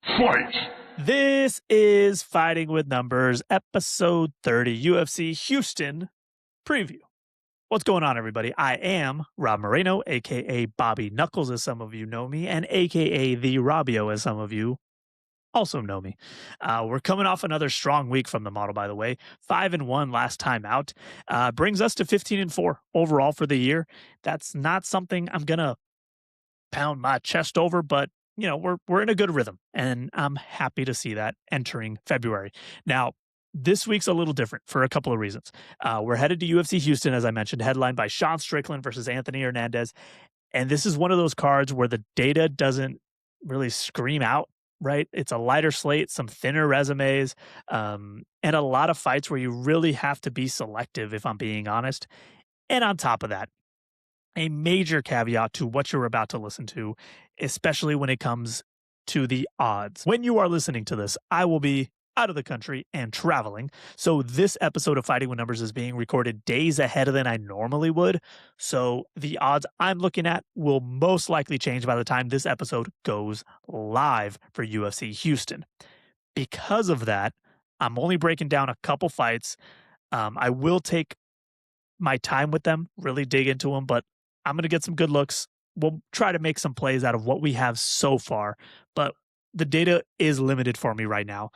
Fight! This is Fighting with Numbers, episode 30, UFC Houston preview. What's going on, everybody? I am Rob Moreno, a.k.a. Bobby Knuckles, as some of you know me, and a.k.a. The Robbio, as some of you also know me. We're coming off another strong week from the model, by the way. 5-1 last time out. Brings us to 15-4 overall for the year. That's not something I'm going to pound my chest over, but you know, we're in a good rhythm, and I'm happy to see that entering February. Now, this week's a little different for a couple of reasons. We're headed to UFC Houston, as I mentioned, headlined by Sean Strickland versus Anthony Hernandez. And this is one of those cards where the data doesn't really scream out, right? It's a lighter slate, some thinner resumes, and a lot of fights where you really have to be selective, if I'm being honest. And on top of that, a major caveat to what you're about to listen to, especially when it comes to the odds. When you are listening to this, I will be out of the country and traveling. So this episode of Fighting with Numbers is being recorded days ahead than I normally would. So the odds I'm looking at will most likely change by the time this episode goes live for UFC Houston. Because of that, I'm only breaking down a couple fights. I will take my time with them, really dig into them, but I'm going to get some good looks. We'll try to make some plays out of what we have so far, but the data is limited for me right now.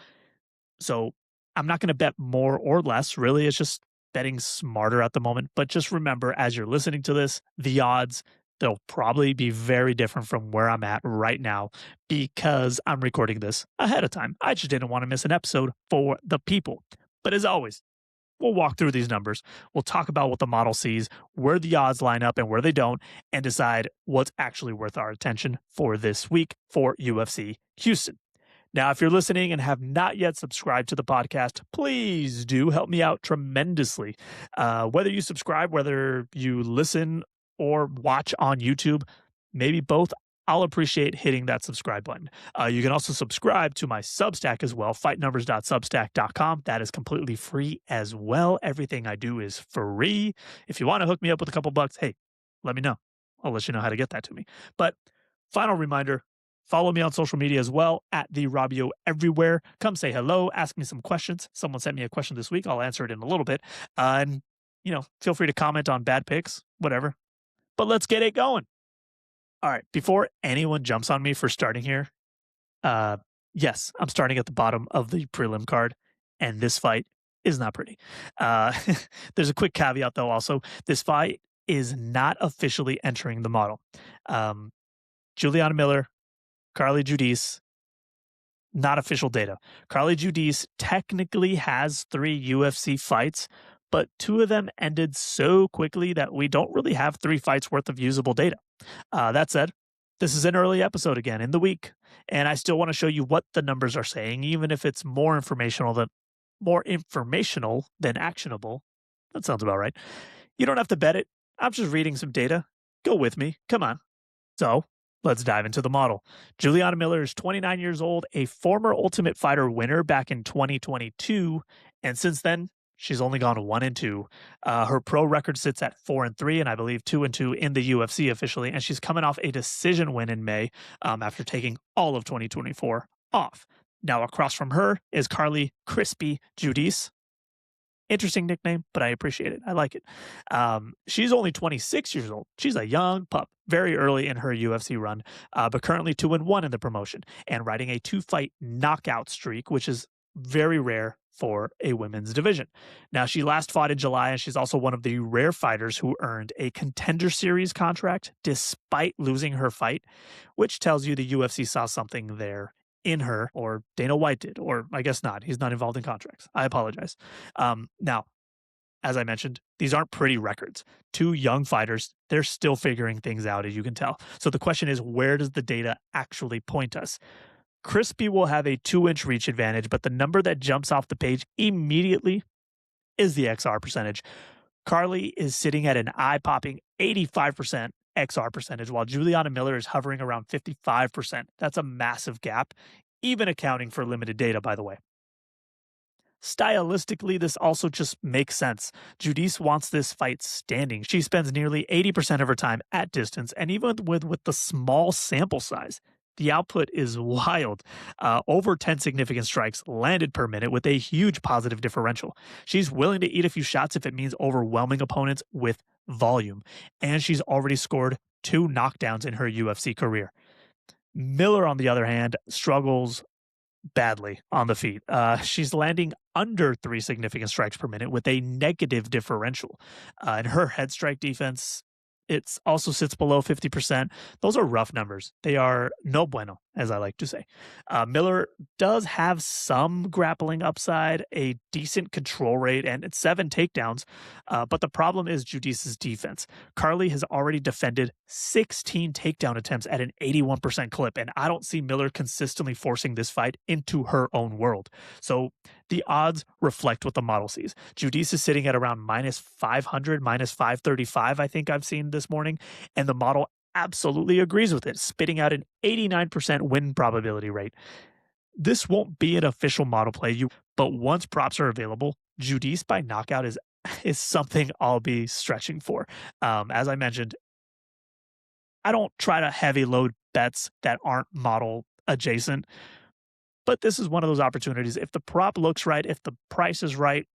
So I'm not going to bet more or less. Really, it's just betting smarter at the moment. But just remember, as you're listening to this, the odds, they'll probably be very different from where I'm at right now because I'm recording this ahead of time. I just didn't want to miss an episode for the people. But as always, we'll walk through these numbers. We'll talk about what the model sees, where the odds line up and where they don't, and decide what's actually worth our attention for this week for UFC Houston. Now, if you're listening and have not yet subscribed to the podcast, please do help me out tremendously. Whether you subscribe, whether you listen or watch on YouTube, maybe both, I'll appreciate hitting that subscribe button. You can also subscribe to my Substack as well, fightnumbers.substack.com. That is completely free as well. Everything I do is free. If you want to hook me up with a couple bucks, hey, let me know. I'll let you know how to get that to me. But final reminder, follow me on social media as well, at The Robbio everywhere. Come say hello, ask me some questions. Someone sent me a question this week. I'll answer it in a little bit. And, you know, feel free to comment on bad picks, whatever. But let's get it going. All right, before anyone jumps on me for starting here, yes, I'm starting at the bottom of the prelim card, and this fight is not pretty. There's a quick caveat, though, also. This fight is not officially entering the model. Juliana Miller, Carly Giudice, not official data. Carly Giudice technically has 3 UFC fights, but 2 of them ended so quickly that we don't really have 3 fights worth of usable data. That said, this is an early episode again in the week, and I still want to show you what the numbers are saying, even if it's more informational than actionable. That sounds about right. You don't have to bet it. I'm just reading some data. Go with me. Come on. So let's dive into the model. Juliana Miller is 29 years old, a former Ultimate Fighter winner back in 2022, and since then, she's only gone 1-2. Her pro record sits at 4-3, and I believe 2-2 in the UFC officially. And she's coming off a decision win in May after taking all of 2024 off. Now, across from her is Carly Crispy Giudice. Interesting nickname, but I appreciate it. I like it. She's only 26 years old. She's a young pup, very early in her UFC run, but currently 2-1 in the promotion and riding a 2-fight knockout streak, which is very rare for a women's division. Now, she last fought in July, and she's also one of the rare fighters who earned a Contender Series contract despite losing her fight, which tells you the UFC saw something there in her, or Dana White did, or I guess not. He's not involved in contracts. I apologize. Now, as I mentioned, these aren't pretty records. 2 young fighters, they're still figuring things out, as you can tell. So the question is, where does the data actually point us? Crispy will have a 2-inch reach advantage, but the number that jumps off the page immediately is the XR percentage. Carly is sitting at an eye-popping 85% XR percentage, while Juliana Miller is hovering around 55%. That's a massive gap, even accounting for limited data, by the way. Stylistically, this also just makes sense. Giudice wants this fight standing. She spends nearly 80% of her time at distance, and even with the small sample size, The output is wild. Over 10 significant strikes landed per minute with a huge positive differential. She's willing to eat a few shots if it means overwhelming opponents with volume. And she's already scored 2 knockdowns in her UFC career. Miller, on the other hand, struggles badly on the feet. She's landing under 3 significant strikes per minute with a negative differential. And her head strike defense, it also sits below 50%. Those are rough numbers. They are no bueno, as I like to say. Miller does have some grappling upside, a decent control rate, and 7 takedowns. But the problem is Giudice's defense. Carly has already defended 16 takedown attempts at an 81% clip, and I don't see Miller consistently forcing this fight into her own world. So the odds reflect what the model sees. Giudice is sitting at around -500, -535, I think I've seen this morning, and the model absolutely agrees with it, spitting out an 89% win probability rate. This won't be an official model play, but once props are available, Giudice by knockout is something I'll be stretching for. As I mentioned, I don't try to heavy load bets that aren't model adjacent, but this is one of those opportunities. If the prop looks right, if the price is right,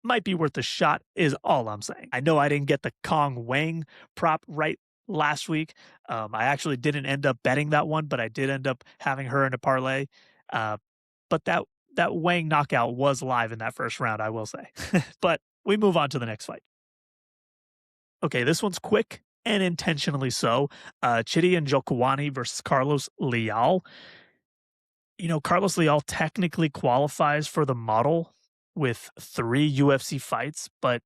might be worth a shot is all I'm saying. I know I didn't get the Kong Wang prop right last week. I actually didn't end up betting that one, but I did end up having her in a parlay. But that Wang knockout was live in that first round, I will say. But we move on to the next fight. Okay, this one's quick and intentionally so. Chidi and Njokuani versus Carlos Leal. You know, Carlos Leal technically qualifies for the model with 3 UFC fights, but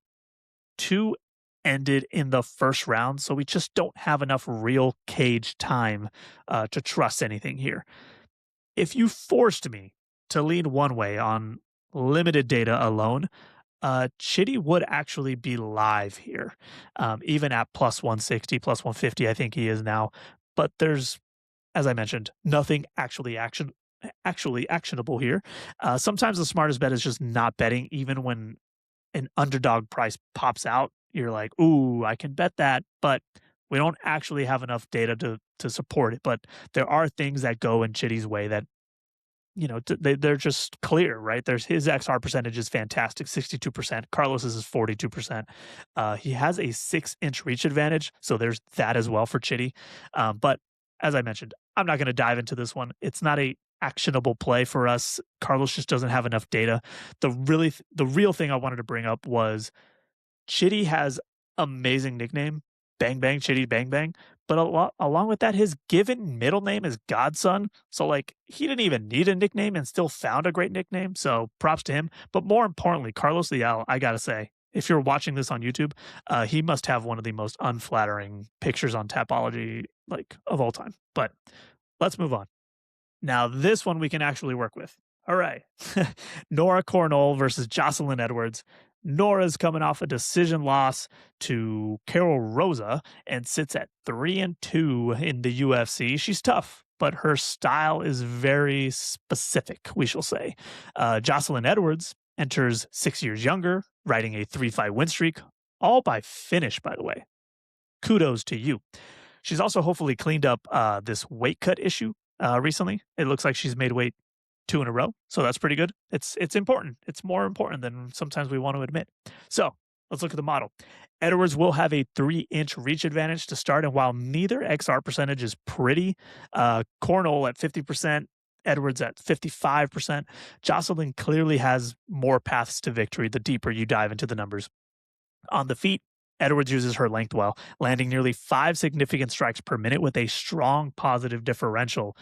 2 ended in the first round, so we just don't have enough real cage time to trust anything here. If you forced me to lean one way on limited data alone, Chidi would actually be live here, even at +160, +150, I think he is now. But there's, as I mentioned, nothing actually actionable here. Sometimes the smartest bet is just not betting, even when an underdog price pops out. You're like, ooh, I can bet that, but we don't actually have enough data to support it. But there are things that go in Chidi's way that, you know, they're just clear, right? There's his XR percentage is fantastic, 62%. Carlos's is 42%. He has a 6-inch reach advantage, so there's that as well for Chidi. But as I mentioned, I'm not going to dive into this one. It's not a actionable play for us. Carlos just doesn't have enough data. The real thing I wanted to bring up was Chidi has amazing nickname, Bang Bang Chidi Bang Bang, but along with that, his given middle name is Godson. So like he didn't even need a nickname and still found a great nickname. So props to him. But more importantly, Carlos Leal, I gotta say, if you're watching this on YouTube, he must have one of the most unflattering pictures on Tapology like of all time. But let's move on. Now, this one we can actually work with. All right. Nora Cornell versus Jocelyn Edwards. Nora's coming off a decision loss to Carol Rosa and sits at 3-2 in the UFC. She's tough, but her style is very specific, we shall say. Jocelyn Edwards enters 6 years younger, riding a 3-fight win streak, all by finish, by the way. Kudos to you. She's also hopefully cleaned up this weight cut issue recently. It looks like she's made weight 2 in a row, so that's pretty good. It's important. It's more important than sometimes we want to admit. So let's look at the model. Edwards will have a 3-inch reach advantage to start, and while neither XR percentage is pretty, Cornell at 50%, Edwards at 55%, Jocelyn clearly has more paths to victory the deeper you dive into the numbers. On the feet, Edwards uses her length well, landing nearly 5 significant strikes per minute with a strong positive differential.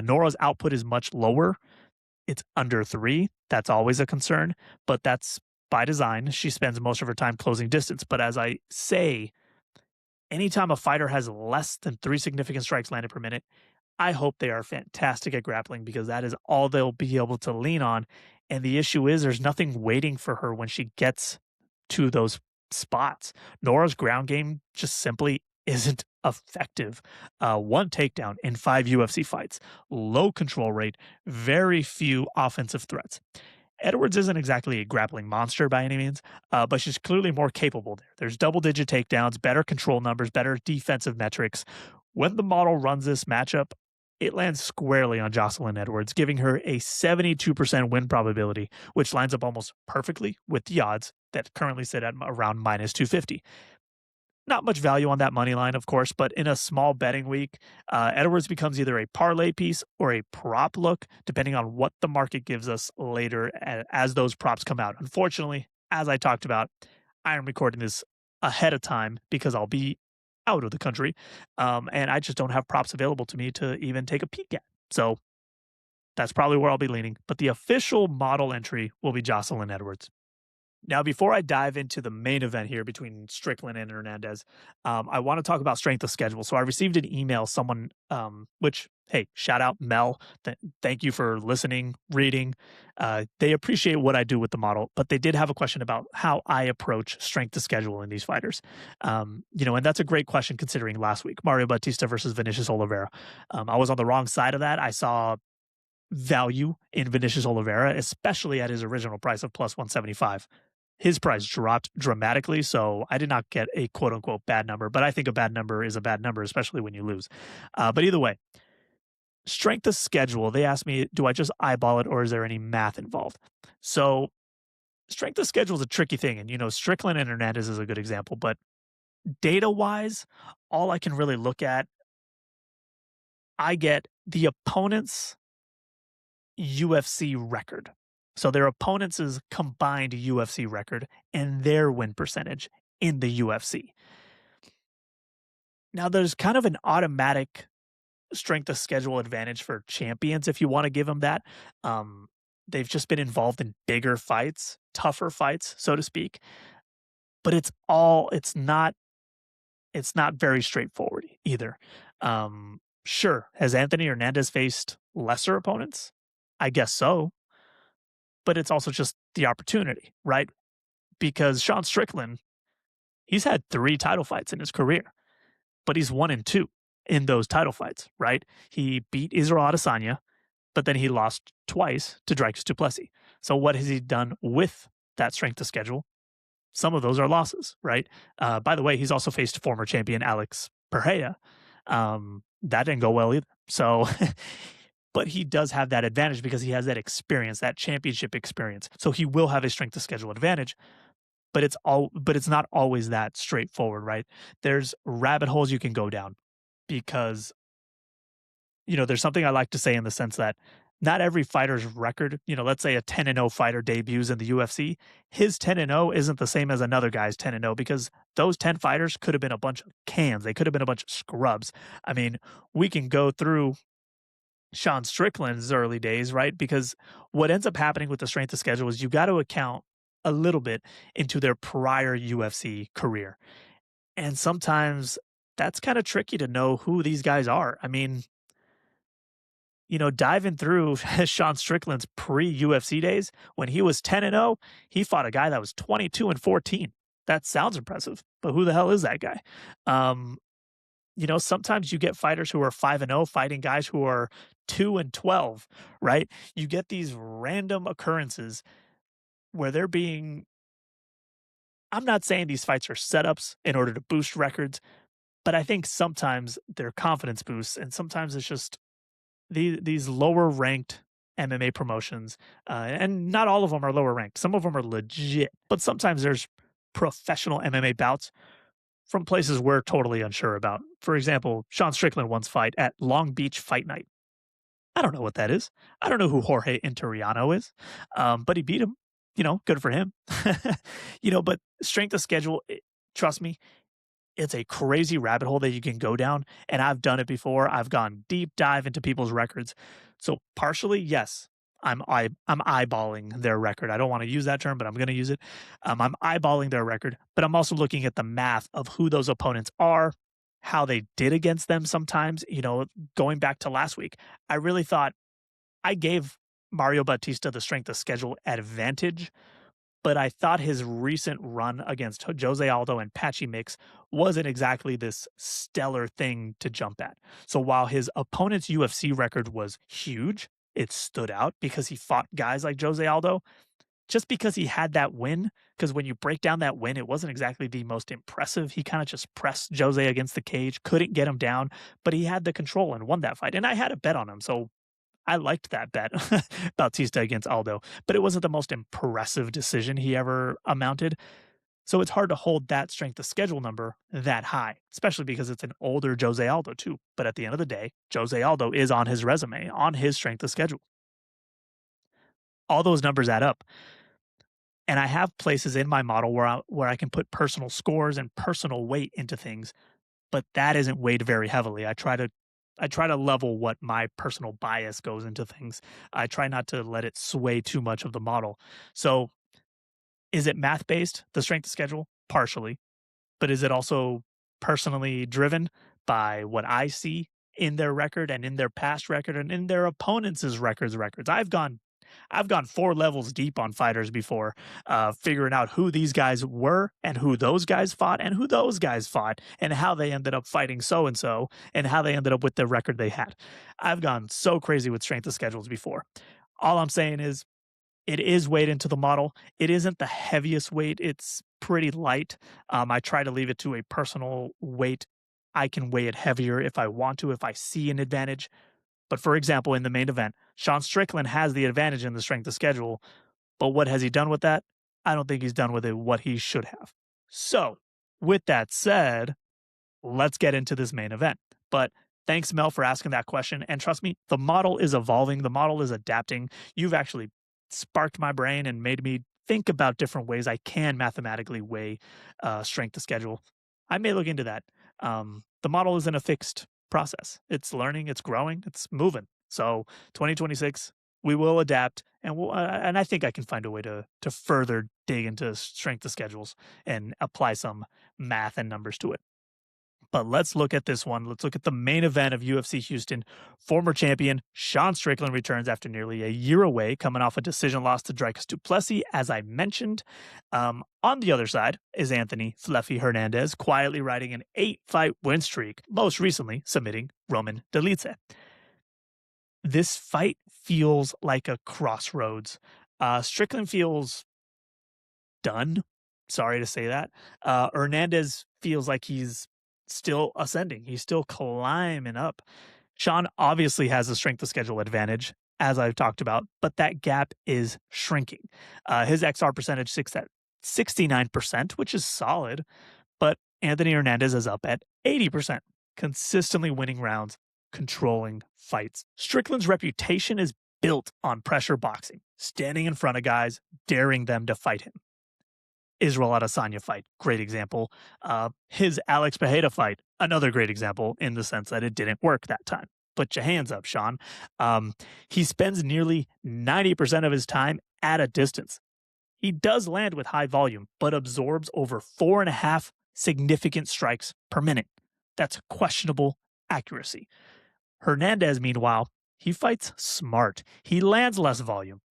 Nora's output is much lower. It's under 3. That's always a concern, but that's by design. She spends most of her time closing distance. But as I say, anytime a fighter has less than 3 significant strikes landed per minute, I hope they are fantastic at grappling because that is all they'll be able to lean on. And the issue is there's nothing waiting for her when she gets to those spots. Nora's ground game just simply isn't effective. 1 takedown in 5 UFC fights, low control rate, very few offensive threats. Edwards isn't exactly a grappling monster by any means, but she's clearly more capable there. There's double-digit takedowns, better control numbers, better defensive metrics. When the model runs this matchup, It lands squarely on Jocelyn Edwards, giving her a 72% win probability, which lines up almost perfectly with the odds that currently sit at around minus 250. Not much value on that money line, of course, but in a small betting week, Edwards becomes either a parlay piece or a prop look, depending on what the market gives us later as those props come out. Unfortunately, as I talked about, I am recording this ahead of time because I'll be out of the country, and I just don't have props available to me to even take a peek at. So that's probably where I'll be leaning. But the official model entry will be Jocelyn Edwards. Now, before I dive into the main event here between Strickland and Hernandez, I want to talk about strength of schedule. So I received an email, which, hey, shout out Mel. Thank you for listening, reading. They appreciate what I do with the model, but they did have a question about how I approach strength of schedule in these fighters. And that's a great question considering last week, Mario Bautista versus Vinicius Oliveira. I was on the wrong side of that. I saw value in Vinicius Oliveira, especially at his original price of plus 175. His price dropped dramatically, so I did not get a quote unquote bad number, but I think a bad number is a bad number, especially when you lose. But either way, strength of schedule, they asked me, do I just eyeball it or is there any math involved? So strength of schedule is a tricky thing. And, Strickland and Hernandez is a good example, but data wise, all I can really look at, I get the opponent's UFC record. So their opponents' combined UFC record and their win percentage in the UFC. Now, there's kind of an automatic strength of schedule advantage for champions if you want to give them that. They've just been involved in bigger fights, tougher fights, so to speak. But it's not very straightforward either. Sure, has Anthony Hernandez faced lesser opponents? I guess so. But it's also just the opportunity, right? Because Sean Strickland, he's had 3 title fights in his career, but he's 1-2 in those title fights, right? He beat Israel Adesanya, but then he lost twice to Dricus du Plessis. So what has he done with that strength of schedule? Some of those are losses, right? By the way, he's also faced former champion Alex Pereira. That didn't go well either. So but he does have that advantage because he has that experience, that championship experience. So he will have a strength of schedule advantage, but it's not always that straightforward, right? There's rabbit holes you can go down because there's something I like to say in the sense that not every fighter's record, let's say a 10-0 fighter debuts in the UFC, his 10-0 isn't the same as another guy's 10-0 because those 10 fighters could have been a bunch of cans. They could have been a bunch of scrubs. I mean, we can go through Sean Strickland's early days, right? Because what ends up happening with the strength of schedule is you got to account a little bit into their prior UFC career. And sometimes that's kind of tricky to know who these guys are. I mean, diving through Sean Strickland's pre-UFC days, when he was 10-0, he fought a guy that was 22-14. That sounds impressive, but who the hell is that guy? Sometimes you get fighters who are 5-0 fighting guys who are 2-12, right? You get these random occurrences where I'm not saying these fights are setups in order to boost records, but I think sometimes they're confidence boosts, and sometimes it's just these lower ranked MMA promotions, and not all of them are lower ranked. Some of them are legit, but sometimes there's professional MMA bouts from places we're totally unsure about. For example, Sean Strickland once fight at Long Beach Fight Night. I don't know what that is. I don't know who Jorge Interiano is, but he beat him. Good for him. But strength of schedule, trust me, it's a crazy rabbit hole that you can go down, and I've done it before. I've gone deep dive into people's records. So partially, yes, I'm eyeballing their record. I don't want to use that term, but I'm going to use it. I'm eyeballing their record, but I'm also looking at the math of who those opponents are, how they did against them sometimes. Going back to last week, I really thought I gave Mario Bautista the strength of schedule advantage, but I thought his recent run against Jose Aldo and Patchy Mix wasn't exactly this stellar thing to jump at. So while his opponent's UFC record was huge, it stood out because he fought guys like Jose Aldo. just because he had that win, because when you break down that win, it wasn't exactly the most impressive. He kind of just pressed Jose against the cage, couldn't get him down, but he had the control and won that fight. And I had a bet on him, so I liked that bet, Bautista against Aldo, but it wasn't the most impressive decision he ever amounted. So it's hard to hold that strength of schedule number that high, especially because it's an older Jose Aldo too. But at the end of the day, Jose Aldo is on his resume, on his strength of schedule. All those numbers add up. And I have places in my model where I can put personal scores and personal weight into things, but that isn't weighed very heavily. I try to level what my personal bias goes into things. I try not to let it sway too much of the model. So, is it math based, the strength of schedule? Partially. But is it also personally driven by what I see in their record and in their past record and in their opponents' records? I've gone 4 levels deep on fighters before, figuring out who these guys were and who those guys fought and who those guys fought and how they ended up fighting so and so and how they ended up with the record they had. I've gone so crazy with strength of schedules before. All I'm saying is it is weighed into the model. It isn't the heaviest weight. It's pretty light. I try to leave it to a personal weight. I can weigh it heavier if I want to, if I see an advantage. But for example, in the main event, Sean Strickland has the advantage in the strength of schedule. But what has he done with that? I don't think he's done with it what he should have. So, with that said, let's get into this main event. But thanks, Mel, for asking that question. And trust me, the model is evolving, the model is adapting. You've actually sparked my brain and made me think about different ways I can mathematically weigh strength of schedule. I may look into that. The model isn't a fixed process. It's learning, it's growing, it's moving. So 2026, we will adapt, and I think I can find a way to further dig into strength of schedules and apply some math and numbers to it. But let's look at this one. Let's look at the main event of UFC Houston. Former champion Sean Strickland returns after nearly a year away, coming off a decision loss to Dricus du Plessis, as I mentioned. On the other side is Anthony Fluffy Hernandez, quietly riding an 8-fight win streak, most recently submitting Roman Dolidze. This fight feels like a crossroads. Strickland feels done. Sorry to say that. Hernandez feels like he's still ascending. He's still climbing up. Sean obviously has a strength of schedule advantage, as I've talked about, but that gap is shrinking. His XR percentage sits at 69%, which is solid, but Anthony Hernandez is up at 80%, consistently winning rounds, controlling fights. Strickland's reputation is built on pressure boxing, standing in front of guys, daring them to fight him. Israel Adesanya fight, great example. His Alex Pereira fight, another great example in the sense that it didn't work that time. Put your hands up, Sean. He spends nearly 90% of his time at a distance. He does land with high volume, but absorbs over 4.5 significant strikes per minute. That's questionable accuracy. Hernandez, meanwhile, he fights smart. He lands less volume,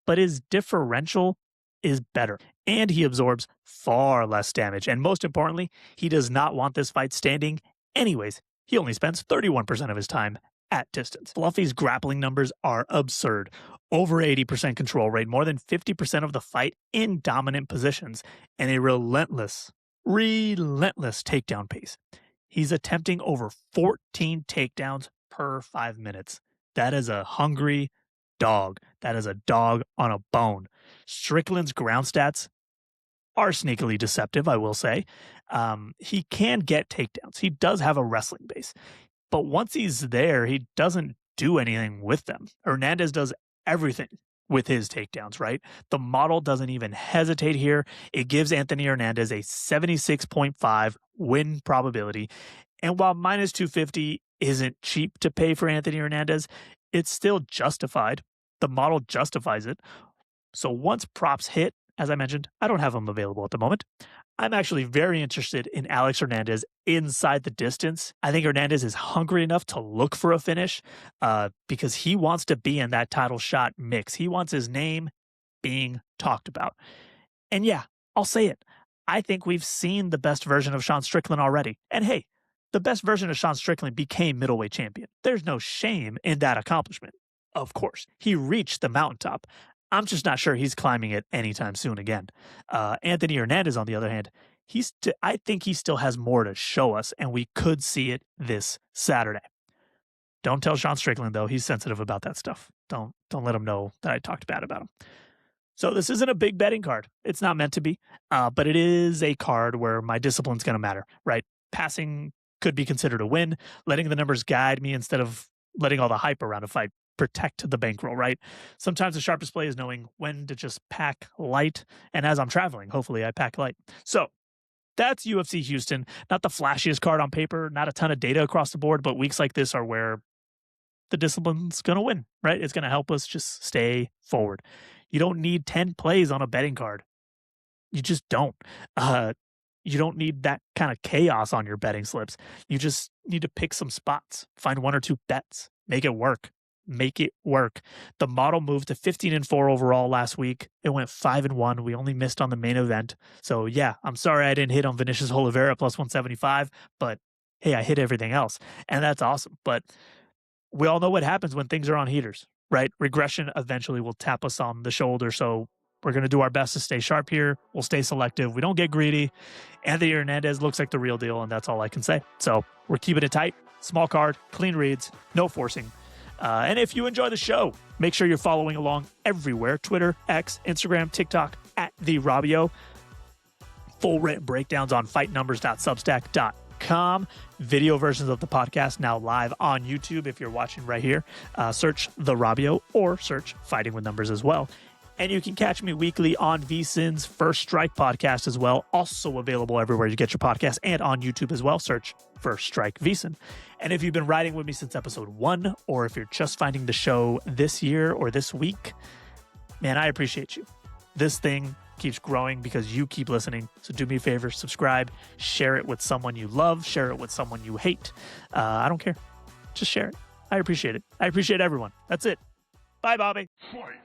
but his differential is better, and he absorbs far less damage. And most importantly, he does not want this fight standing anyways. He only spends 31% of his time at distance. Fluffy's grappling numbers are absurd. Over 80% control rate, more than 50% of the fight in dominant positions, and a relentless takedown pace. He's attempting over 14 takedowns per 5 minutes. That is a hungry dog. That is a dog on a bone. Strickland's ground stats are sneakily deceptive, I will say. He can get takedowns. He does have a wrestling base. But once he's there, he doesn't do anything with them. Hernandez does everything with his takedowns, right? The model doesn't even hesitate here. It gives Anthony Hernandez a 76.5 win probability. And while minus 250 isn't cheap to pay for Anthony Hernandez, it's still justified. The model justifies it. So once props hit, as I mentioned, I don't have them available at the moment. I'm actually very interested in Alex Hernandez inside the distance. I think Hernandez is hungry enough to look for a finish because he wants to be in that title shot mix. He wants his name being talked about. And yeah, I'll say it. I think we've seen the best version of Sean Strickland already. And hey, the best version of Sean Strickland became middleweight champion. There's no shame in that accomplishment. Of course, he reached the mountaintop. I'm just not sure he's climbing it anytime soon again. Anthony Hernandez, on the other hand, I think he still has more to show us, and we could see it this Saturday. Don't tell Sean Strickland, though. He's sensitive about that stuff. Don't let him know that I talked bad about him. So this isn't a big betting card. It's not meant to be, but it is a card where my discipline's going to matter, right? Passing could be considered a win. Letting the numbers guide me instead of letting all the hype around a fight protect the bankroll, right? Sometimes the sharpest play is knowing when to just pack light. And as I'm traveling, hopefully I pack light. So that's UFC Houston. Not the flashiest card on paper, not a ton of data across the board, but weeks like this are where the discipline's going to win, right? It's going to help us just stay forward. You don't need 10 plays on a betting card. You just don't. You don't need that kind of chaos on your betting slips. You just need to pick some spots, find one or two bets, make it work. Make it work. The model moved to 15-4 overall last week. It went 5-1. We only missed on the main event. So yeah, I'm sorry I didn't hit on Vinicius Oliveira plus 175, but hey, I hit everything else. And that's awesome. But we all know what happens when things are on heaters, right? Regression eventually will tap us on the shoulder. So we're going to do our best to stay sharp here. We'll stay selective. We don't get greedy. Anthony Hernandez looks like the real deal, and that's all I can say. So we're keeping it tight. Small card, clean reads, no forcing. And if you enjoy the show, make sure you're following along everywhere. Twitter, X, Instagram, TikTok, @TheRabio. Full written breakdowns on fightnumbers.substack.com. Video versions of the podcast now live on YouTube. If you're watching right here, search The Rabio or search Fighting with Numbers as well. And you can catch me weekly on VSiN's First Strike podcast as well. Also available everywhere you get your podcast and on YouTube as well. Search First Strike VSiN. And if you've been riding with me since episode 1, or if you're just finding the show this year or this week, man, I appreciate you. This thing keeps growing because you keep listening. So do me a favor, subscribe, share it with someone you love, share it with someone you hate. I don't care. Just share it. I appreciate it. I appreciate everyone. That's it. Bye, Bobby. Fight.